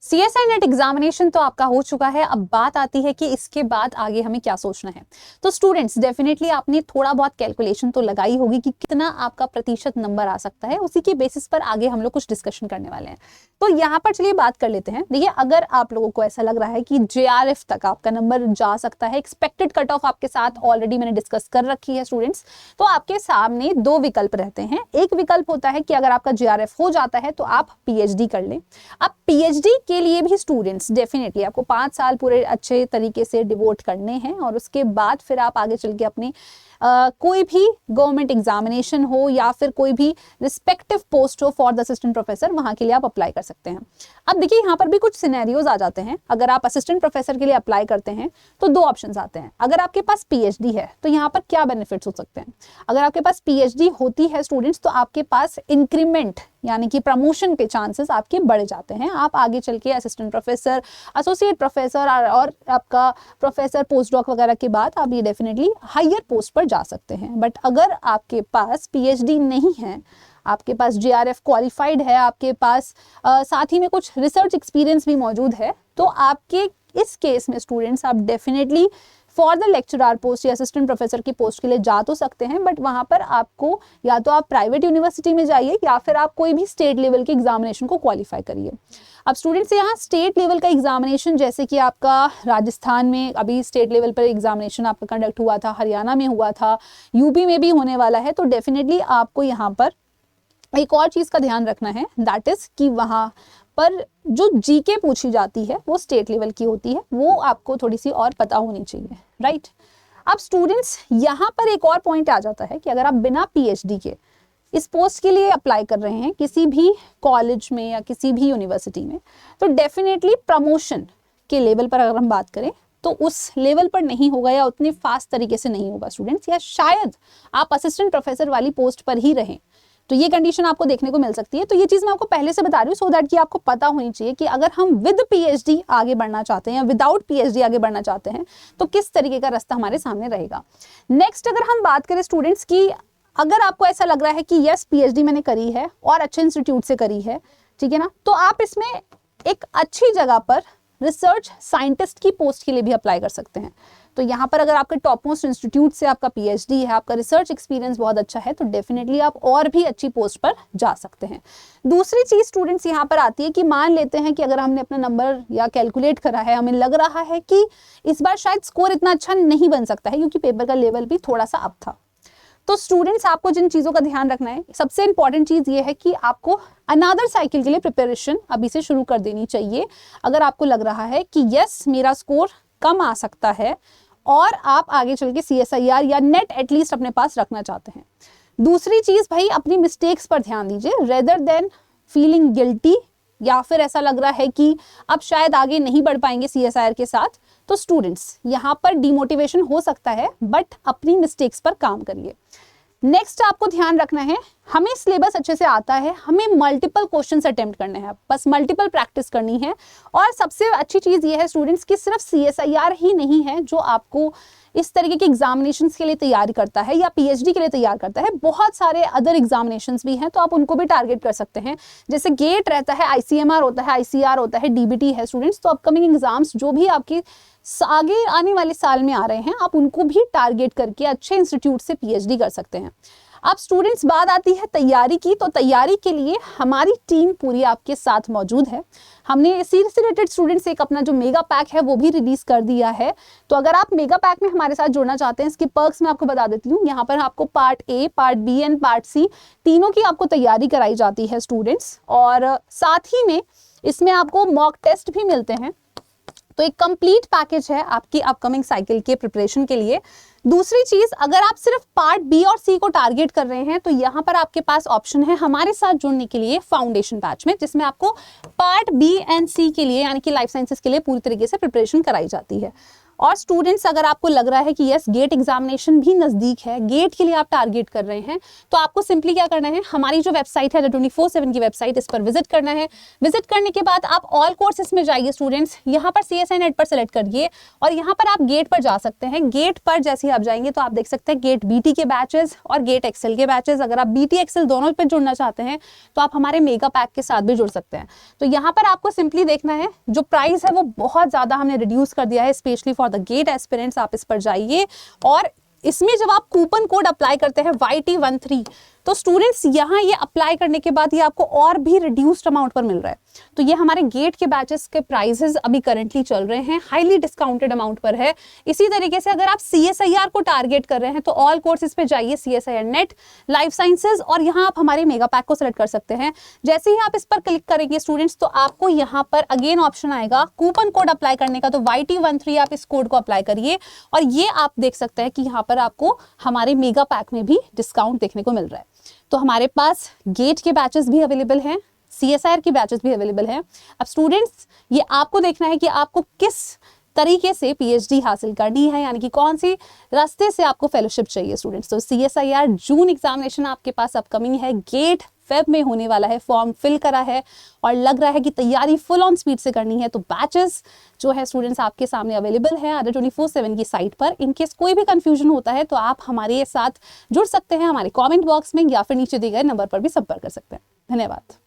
CSI net examination तो आपका हो चुका है। अब बात आती है कि इसके बाद आगे हमें क्या सोचना है। तो स्टूडेंट्स डेफिनेटली आपने थोड़ा बहुत कैलकुलेशन तो लगाई होगी कि कितना आपका प्रतिशत नंबर आ सकता है, उसी के बेसिस पर आगे हम लोग कुछ डिस्कशन करने वाले हैं। तो यहाँ पर चलिए बात कर लेते हैं। देखिए, अगर आप लोगों को ऐसा लग रहा है कि JRF तक आपका नंबर जा सकता है, एक्सपेक्टेड कट ऑफ आपके साथ ऑलरेडी मैंने डिस्कस कर रखी है स्टूडेंट्स, तो आपके सामने दो विकल्प रहते हैं। एक विकल्प होता है कि अगर आपका JRF हो जाता है तो आप PhD कर लें। अब PhD के लिए भी स्टूडेंट्स डेफिनेटली आपको 5 साल पूरे अच्छे तरीके से डिवोट करने हैं और उसके बाद फिर आप आगे चल के अपने कोई भी गवर्नमेंट एग्जामिनेशन हो या फिर कोई भी रिस्पेक्टिव पोस्ट हो फॉर द असिस्टेंट प्रोफेसर, वहां के लिए आप अप्लाई कर सकते हैं। अब देखिए, यहाँ पर भी कुछ सिनेरियोज आ जाते हैं। अगर आप असिस्टेंट प्रोफेसर के लिए अप्लाई करते हैं तो दो ऑप्शंस आते हैं। अगर आपके पास PhD है तो यहाँ पर क्या बेनिफिट्स हो सकते हैं। अगर आपके पास PhD होती है स्टूडेंट्स, तो आपके पास इंक्रीमेंट यानी कि प्रमोशन के चांसेस आपके बढ़ जाते हैं। आप आगे चल के असिस्टेंट प्रोफेसर, एसोसिएट प्रोफेसर और आपका प्रोफेसर, पोस्ट डॉक वगैरह के बाद आप ये डेफिनेटली हायर पोस्ट पर जा सकते हैं। बट अगर आपके पास PhD नहीं है, आपके पास JRF क्वालिफाइड है, आपके पास साथ ही में कुछ रिसर्च एक्सपीरियंस भी मौजूद है, तो आपके इस केस में स्टूडेंट्स आप definitely for the lecturer post या असिस्टेंट प्रोफेसर की पोस्ट के लिए जा तो सकते हैं, बट वहां पर आपको या तो आप प्राइवेट यूनिवर्सिटी में जाइए या फिर आप कोई भी स्टेट लेवल के एग्जामिनेशन को क्वालिफाई करिए। अब स्टूडेंट्स, यहाँ स्टेट लेवल का एग्जामिनेशन, जैसे कि आपका राजस्थान में अभी स्टेट लेवल पर एग्जामिनेशन आपका कंडक्ट हुआ था, हरियाणा में हुआ था, UP में भी होने वाला है, तो डेफिनेटली आपको यहाँ पर एक और चीज का ध्यान रखना है, दैट इज कि वहां पर जो GK पूछी जाती है वो स्टेट लेवल की होती है, वो आपको थोड़ी सी और पता होनी चाहिए, राइट। अब स्टूडेंट्स, यहाँ पर एक और पॉइंट आ जाता है कि अगर आप बिना PhD के इस पोस्ट के लिए अप्लाई कर रहे हैं किसी भी कॉलेज में या किसी भी यूनिवर्सिटी में, तो डेफिनेटली प्रमोशन के लेवल पर अगर हम बात करें तो उस लेवल पर नहीं होगा या उतने फास्ट तरीके से नहीं होगा स्टूडेंट्स, या शायद आप असिस्टेंट प्रोफेसर वाली पोस्ट पर ही रहें, तो ये कंडीशन आपको देखने को मिल सकती है। तो ये चीज मैं आपको पहले से बता रही हूँ सो दैट कि आपको पता होनी चाहिए कि अगर हम विद PhD आगे बढ़ना चाहते हैं या विदाउट PhD आगे बढ़ना चाहते हैं तो किस तरीके का रास्ता हमारे सामने रहेगा। नेक्स्ट, अगर हम बात करें स्टूडेंट्स की, अगर आपको ऐसा लग रहा है कि यस PhD मैंने करी है और अच्छे इंस्टीट्यूट से करी है, ठीक है ना, तो आप इसमें एक अच्छी जगह पर रिसर्च साइंटिस्ट की पोस्ट के लिए भी अप्लाई कर सकते हैं। तो यहाँ पर अगर आपके टॉप मोस्ट इंस्टीट्यूट से आपका PhD है, आपका रिसर्च एक्सपीरियंस बहुत अच्छा है, तो डेफिनेटली आप और भी अच्छी पोस्ट पर जा सकते हैं। दूसरी चीज स्टूडेंट्स यहाँ पर आती है कि मान लेते हैं कि अगर हमने अपना नंबर या कैलकुलेट करा है, हमें लग रहा है कि इस बार शायद स्कोर इतना अच्छा नहीं बन सकता है क्योंकि पेपर का लेवल भी थोड़ा सा अप था। तो स्टूडेंट्स, आपको जिन चीज़ों का ध्यान रखना है, सबसे इंपॉर्टेंट चीज़ ये है कि आपको अनदर साइकिल के लिए प्रिपरेशन अभी से शुरू कर देनी चाहिए। अगर आपको लग रहा है कि यस मेरा स्कोर कम आ सकता है और आप आगे चल के CSIR या नेट एटलीस्ट अपने पास रखना चाहते हैं। दूसरी चीज़, भाई अपनी मिस्टेक्स पर ध्यान दीजिए रेदर देन फीलिंग गिल्टी, या फिर ऐसा लग रहा है कि अब शायद आगे नहीं बढ़ पाएंगे CSIR के साथ, तो स्टूडेंट्स यहाँ पर डिमोटिवेशन हो सकता है, बट अपनी मिस्टेक्स पर काम करिए। नेक्स्ट, आपको ध्यान रखना है, हमें सिलेबस अच्छे से आता है, हमें मल्टीपल क्वेश्चंस अटेम्प्ट करने हैं, बस मल्टीपल प्रैक्टिस करनी है। और सबसे अच्छी चीज़ ये है स्टूडेंट्स कि सिर्फ CSIR ही नहीं है जो आपको इस तरीके के एग्जामिनेशंस के लिए तैयारी करता है या PhD के लिए तैयार करता है, बहुत सारे अदर एग्जामिनेशंस भी हैं, तो आप उनको भी टारगेट कर सकते हैं। जैसे गेट रहता है, ICMR होता है, ICR होता है, DBT है स्टूडेंट्स, तो अपकमिंग एग्जाम्स जो भी आपके आगे आने वाले साल में आ रहे हैं, आप उनको भी टारगेट करके अच्छे इंस्टीट्यूट से PhD कर सकते हैं। अब स्टूडेंट्स, बात आती है तैयारी की, तो तैयारी के लिए हमारी टीम पूरी आपके साथ मौजूद है। हमने इसी से रिलेटेड स्टूडेंट्स एक अपना जो मेगा पैक है वो भी रिलीज कर दिया है। तो अगर आप मेगा पैक में हमारे साथ जुड़ना चाहते हैं, इसकी पर्क्स मैं आपको बता देती हूँ। यहाँ पर आपको part A, part B and part C तीनों की आपको तैयारी कराई जाती है स्टूडेंट्स, और साथ ही में इसमें आपको मॉक टेस्ट भी मिलते हैं। तो एक कंप्लीट पैकेज है आपकी अपकमिंग साइकिल के प्रिपरेशन के लिए। दूसरी चीज, अगर आप सिर्फ पार्ट B और C को टारगेट कर रहे हैं, तो यहाँ पर आपके पास ऑप्शन है हमारे साथ जुड़ने के लिए फाउंडेशन बैच में, जिसमें आपको पार्ट B एंड C के लिए यानी कि लाइफ साइंसेस के लिए पूरी तरीके से प्रिपरेशन कराई जाती है। और स्टूडेंट्स अगर आपको लग रहा है कि यस गेट एग्जामिनेशन भी नजदीक है, गेट के लिए आप टारगेट कर रहे हैं, तो आपको सिंपली क्या करना है, हमारी जो वेबसाइट है द 24/7 की वेबसाइट, इस पर विजिट करना है। विजिट करने के बाद आप ऑल कोर्सेज में जाइए स्टूडेंट्स, यहाँ पर CSI नेट पर सेलेक्ट करिए और यहाँ पर आप गेट पर जा सकते हैं। गेट पर जैसे ही आप जाएंगे तो आप देख सकते हैं गेट BT के बैचेस और गेट एक्सेल के बैचेस। अगर आप BT एक्सेल दोनों पर जुड़ना चाहते हैं तो आप हमारे मेगा पैक के साथ भी जुड़ सकते हैं। तो यहाँ पर आपको सिंपली देखना है, जो प्राइस है वो बहुत ज्यादा हमने रिड्यूस कर दिया है specially for the GATE aspirants. आप इस पर जाइए और इसमें जब आप कूपन कोड अप्लाई करते हैं YT13, तो स्टूडेंट्स यहाँ ये अप्लाई करने के बाद ये आपको और भी रिड्यूस्ड अमाउंट पर मिल रहा है। तो ये हमारे गेट के बैचेस के प्राइसेस अभी करंटली चल रहे हैं, हाईली डिस्काउंटेड अमाउंट पर है। इसी तरीके से अगर आप CSIR को टारगेट कर रहे हैं तो ऑल कोर्सेज पे जाइए, CSIR नेट, लाइफ साइंसेज, और यहाँ आप हमारे मेगा पैक को सिलेक्ट कर सकते हैं। जैसे ही आप इस पर क्लिक करेंगे स्टूडेंट्स तो आपको यहाँ पर अगेन ऑप्शन आएगा कूपन कोड अप्लाई करने का, तो YT13 आप इस कोड को अप्लाई करिए और ये आप देख सकते हैं कि यहाँ पर आपको हमारे मेगा पैक में भी डिस्काउंट देखने को मिल रहा है। तो हमारे पास गेट के बैचेस भी अवेलेबल हैं, CSIR की बैचेस भी अवेलेबल हैं। अब स्टूडेंट्स ये आपको देखना है कि आपको किस तरीके से PhD हासिल करनी है, यानी कि कौन सी रास्ते से आपको फेलोशिप चाहिए स्टूडेंट्स। तो CSIR जून एग्जामिनेशन आपके पास अपकमिंग है, गेट फेब में होने वाला है, फॉर्म फिल करा है और लग रहा है कि तैयारी फुल ऑन स्पीड से करनी है। तो बैचेस जो है स्टूडेंट्स आपके सामने अवेलेबल है ADA 24/7 की साइट पर। इनकेस कोई भी कंफ्यूजन होता है तो आप हमारे साथ जुड़ सकते हैं, हमारे कमेंट बॉक्स में या फिर नीचे दिए गए नंबर पर भी संपर्क कर सकते हैं। धन्यवाद।